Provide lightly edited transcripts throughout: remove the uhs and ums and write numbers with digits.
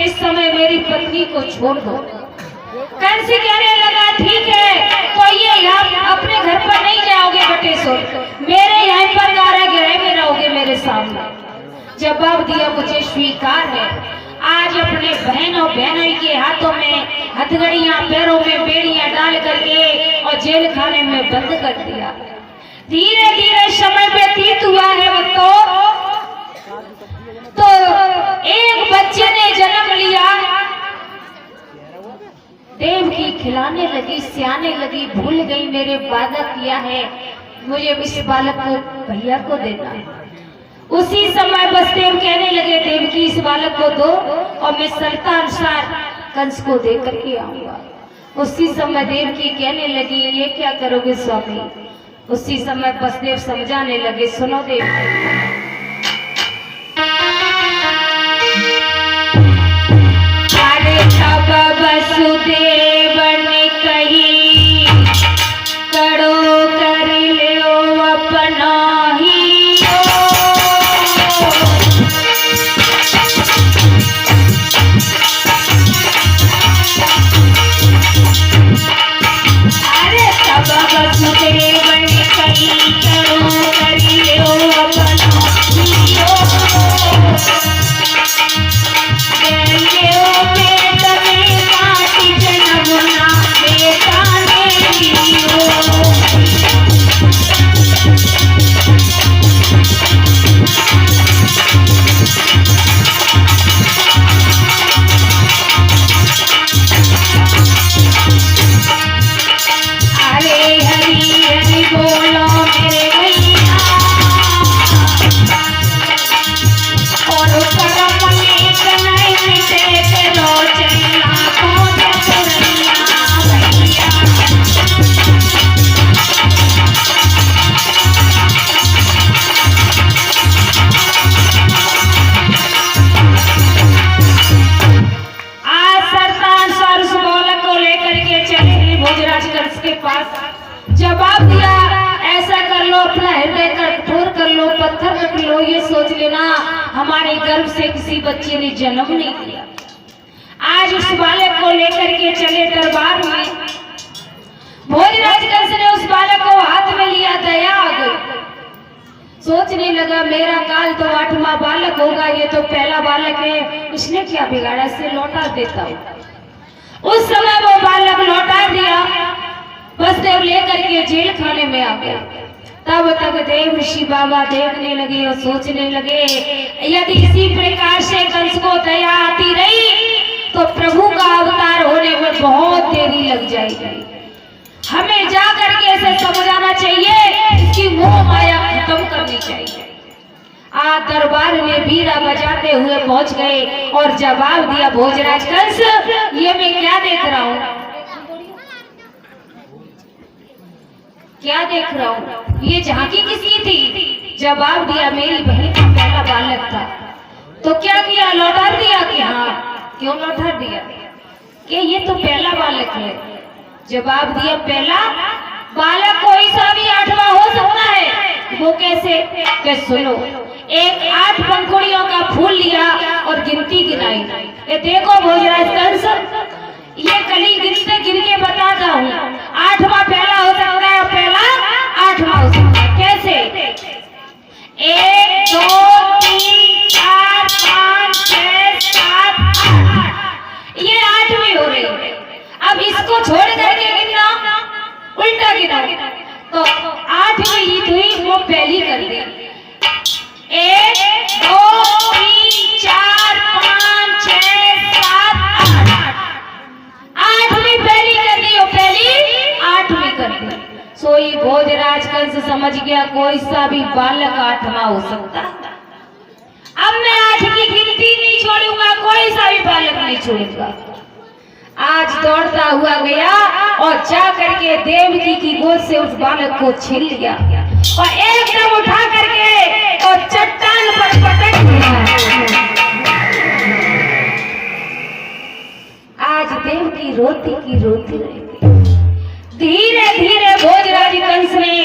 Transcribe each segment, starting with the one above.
इस समय मेरी पत्नी को छोड़ दो। कंस कहने लगा ठीक है, तो ये यहाँ अपने घर पर नहीं जाओगे बटेश्वर, मेरे यहाँ पर कारागृह में रहोगे मेरे सामने। जवाब दिया मुझे स्वीकार है। आज अपने बहन और बहनोई के हाथों में हथकड़ियां, पैरों में बेड़ियां डाल करके और जेल खाने में बंद कर दिया। धीरे धीरे समय व्यतीत हुआ है तो एक बच्चे ने जन्म लिया। देवकी खिलाने लगी, सियाने लगी, भूल गई मेरे वादा किया है मुझे इस बालक को भैया को देना है। उसी समय वसुदेव कहने लगे देवकी इस बालक को दो और मैं शर्ता अनुसार कंस को दे करके आऊंगा। उसी समय देवकी कहने लगी ये क्या करोगे स्वामी। उसी समय वसुदेव समझाने लगे सुनो देवकी, अरे तब वसुदेव ने कही करो कर लो अपना ही। अरे तब वसुदेव ने कही करो कर लो अपना जवाब दिया ऐसा कर लो, अपना हृदय कठोर कर लो, पत्थर रख लो, ये सोच लेना हमारे गर्भ से किसी बच्चे ने जन्म नहीं दिया। आज उस बालक को लेकर के चले दरबार में। भोजराज कंस ने उस बालक को हाथ में लिया, दया आ गई। सोचने लगा मेरा काल तो 8वां बालक होगा, ये तो पहला बालक है, उसने क्या बिगाड़ा, इसे लौटा देता हूँ। उस समय वो बालक लौटा दिया। वसुदेव लेकर के जेल खाने में आ गया। तब तक देव ऋषि बाबा देखने लगे और सोचने लगे यदि इसी प्रकार से कंस को दया आती रही तो प्रभु का अवतार होने में बहुत देरी लग जाएगी। हमें जा करके इसे समझाना चाहिए, इसकी मोह माया खत्म करनी चाहिए। आज दरबार में बीड़ा बजाते हुए पहुंच गए और जवाब दिया भोजराज कंस ये मैं क्या देख रहा हूँ, क्या देख रहा हूँ, ये झांकी किसकी थी। जवाब दिया मेरी बहन का पहला बालक था। तो क्या किया, लौटा दिया कि हाँ, क्यों लौटा दिया कि ये तो पहला बालक है। जवाब दिया पहला बालक कोई सा भी 8वां हो सकता है। वो कैसे, कि सुनो, एक 8 पंखुड़ियों का फूल लिया और गिनती गिनाई। ये देखो भोजराज कंस, ये कली गिनते गिन के बताता हूँ, 8वां पहला हो सकता है और पहला 8वां हो सकता है। कैसे, 1 2 3 4 5 6 7 8, ये 8वीं हो रही है। अब इसको छोड़ करके गिनना, उल्टा गिनाओ तो 8वीं ईद हुई, वो पहली कर दी। 1 2 3 4 5 6 7 8, 8वीं पहली कर दी और पहली 8वीं कर दी। सोई भोजराज कंस समझ गया कोई सा भी बालक 8वां हो सकता। अब मैं 8 की गिनती नहीं छोड़ूंगा, कोई सा भी बालक नहीं छोड़ूंगा। आज दौड़ता हुआ गया और जा करके देवकी की गोद से उस बालक को छीन लिया और एकदम उठा करके और चट्टान पर पटक दिया। आज देवकी रोती की रोती रह गई। धीरे धीरे भोजराज कंस ने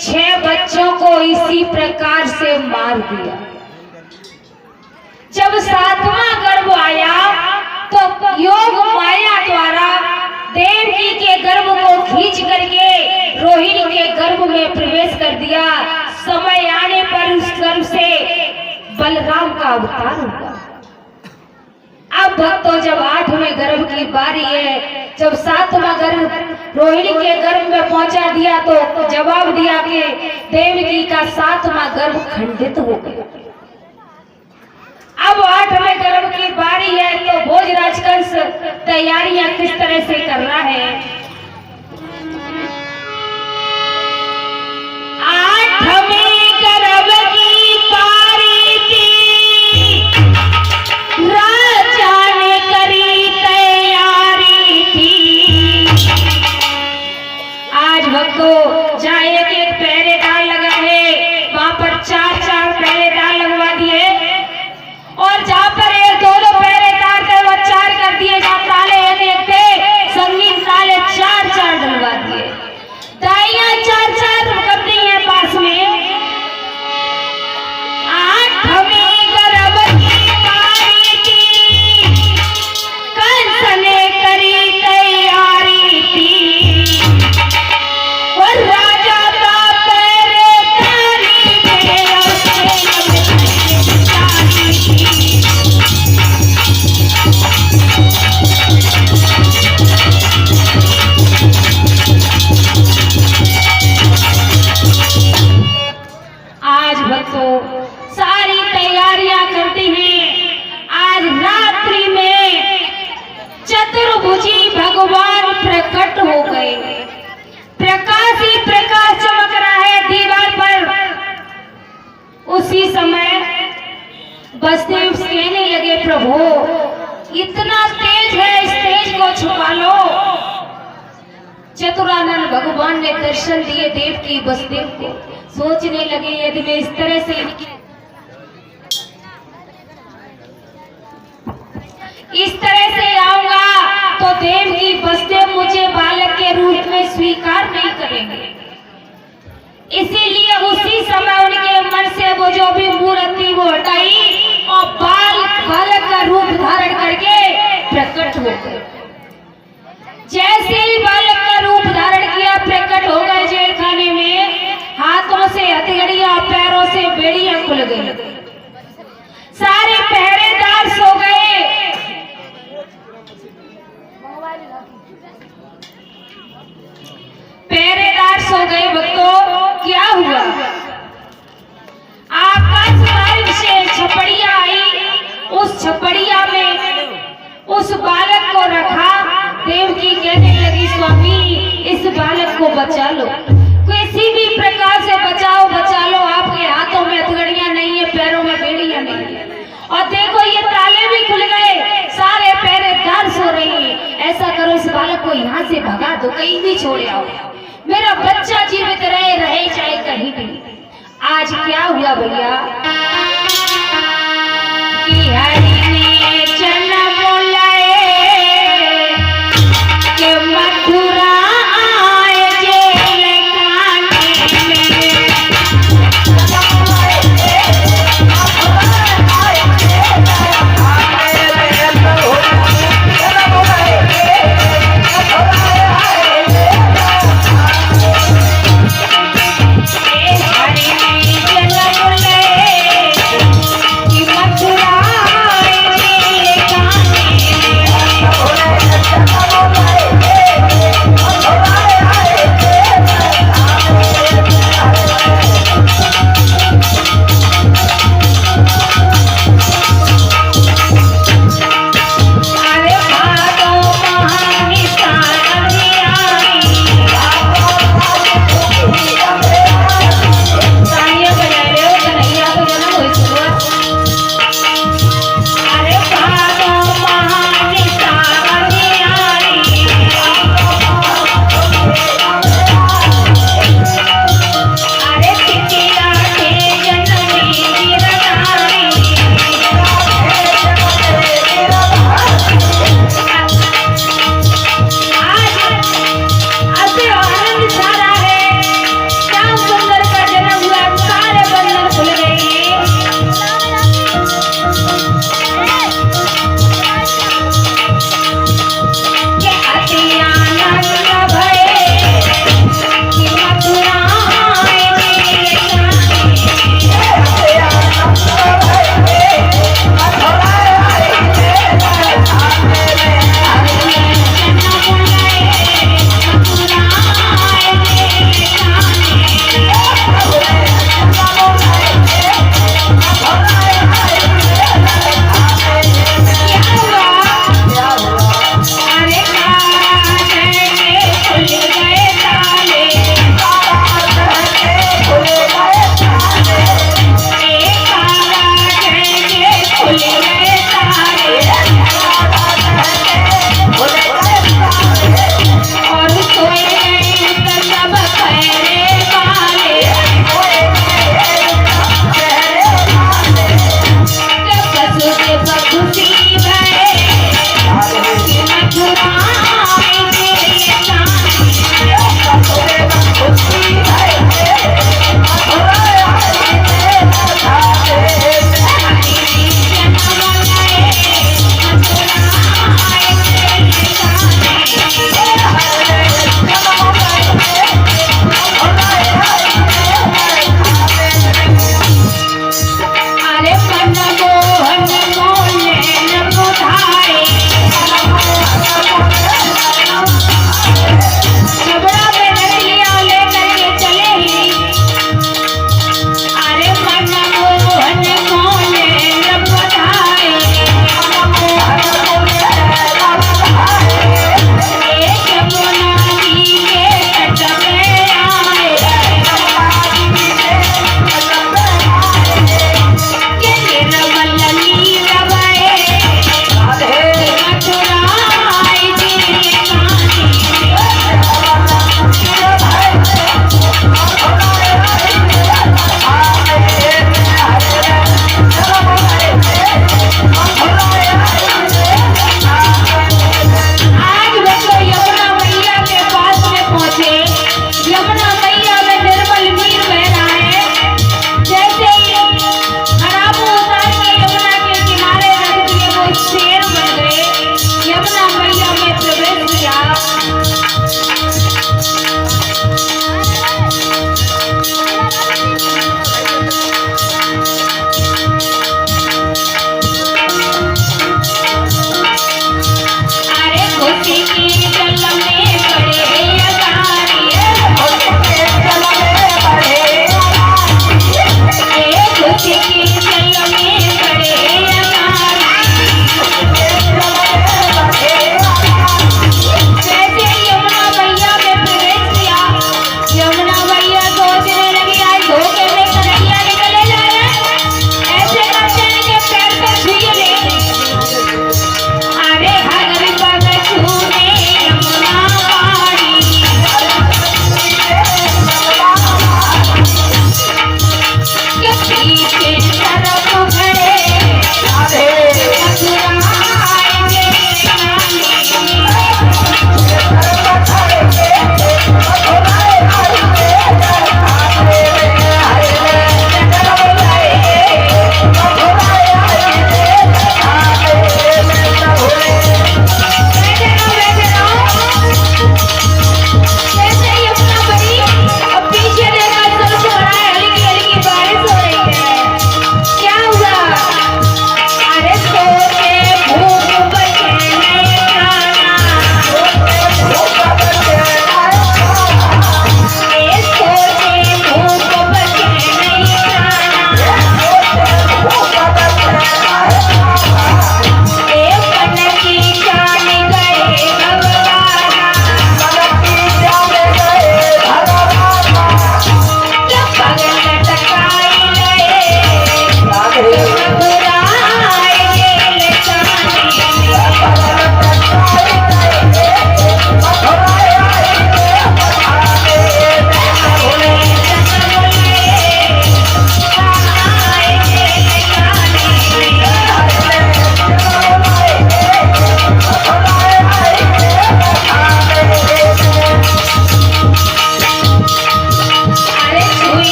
6 बच्चों को इसी प्रकार से मार दिया। जब 7वां गर्भ आया तो योग माया द्वारा देवकी के गर्भ को खींच करके रोहिणी के गर्भ में प्रवेश कर दिया। समय आने पर उस गर्भ से बलराम का अवतार हुआ। अब भक्तों, जब 8वें गर्भ की बारी है, जब 7वां गर्भ रोहिणी के गर्भ में पहुंचा दिया तो जवाब दिया कि देवकी का 7वां गर्भ खंडित हो गया। अब 8वें गर्भ की बारी है तो भोजराज कंस तैयारियां किस तरह से कर रहा है। 8वें गर्भ की बारी थी, राजा ने करी तैयारी थी। आज भक्तों, जहाँ एक पहरेदार लगा है, वहां पर 4-4 पहरेदार लगवा दिए, और जहाँ पर एक 2-2 पहरेदार थे वो 4 कर दिए। जहाँ ताले एक थे, संगीन ताले 4-4 डलवा दिए। दाइयां 4-4 कर दी है पास में। 8वें गर्भ की बारी थी, कंस ने करी तैयारी थी, और राजा का पहरेदारी में आज भक्तों सारी तैयारियां करती हैं। आज रात्रि में चतुर्भुजी भगवान प्रकट हो गए। प्रकाश ही प्रकाश चमक रहा है दीवार पर। उसी समय बसदेव कहने लगे, प्रभु इतना तेज है, इस तेज को छुपा लो। चतुरानंद भगवान ने दर्शन दिए देवकी बसदेव को। सोचने लगे, यदि मैं इस तरह से आऊंगा तो देवकी बसदेव मुझे बालक के रूप में स्वीकार नहीं करेंगे। इसीलिए उसी समय उनके मन से वो जो भी मूर्ति थी वो हटाई और बालक का रूप धारण करके प्रकट हो गए। जैसे ही बालक का रूप धारण किया, प्रकट हो गए जेल खाने में। हाथों से हथकड़ियां, पैरों से बेड़ियां खुल गई। सारे पहरेदार सो गए। पहरेदार सो गए। भक्तों, क्या हुआ? आकाशमार्ग से छपड़िया आई। उस छपड़िया में उस बालक को रखा। देवकी कहने लगी, स्वामी इस बालक को बचा लो, किसी भी प्रकार से बचाओ, बचा लो। आपके हाथों में हथकड़ियां नहीं है, पैरों में बेड़ियां नहीं है, और देखो ये ताले भी खुल गए, सारे पहरेदार सो रहे हैं। ऐसा करो, इस बालक को यहाँ से भगा दो, कहीं भी छोड़ आओ, मेरा बच्चा जीवित रहे चाहे कहीं भी। आज क्या हुआ भैया कि हरि ने जन्म लाए कि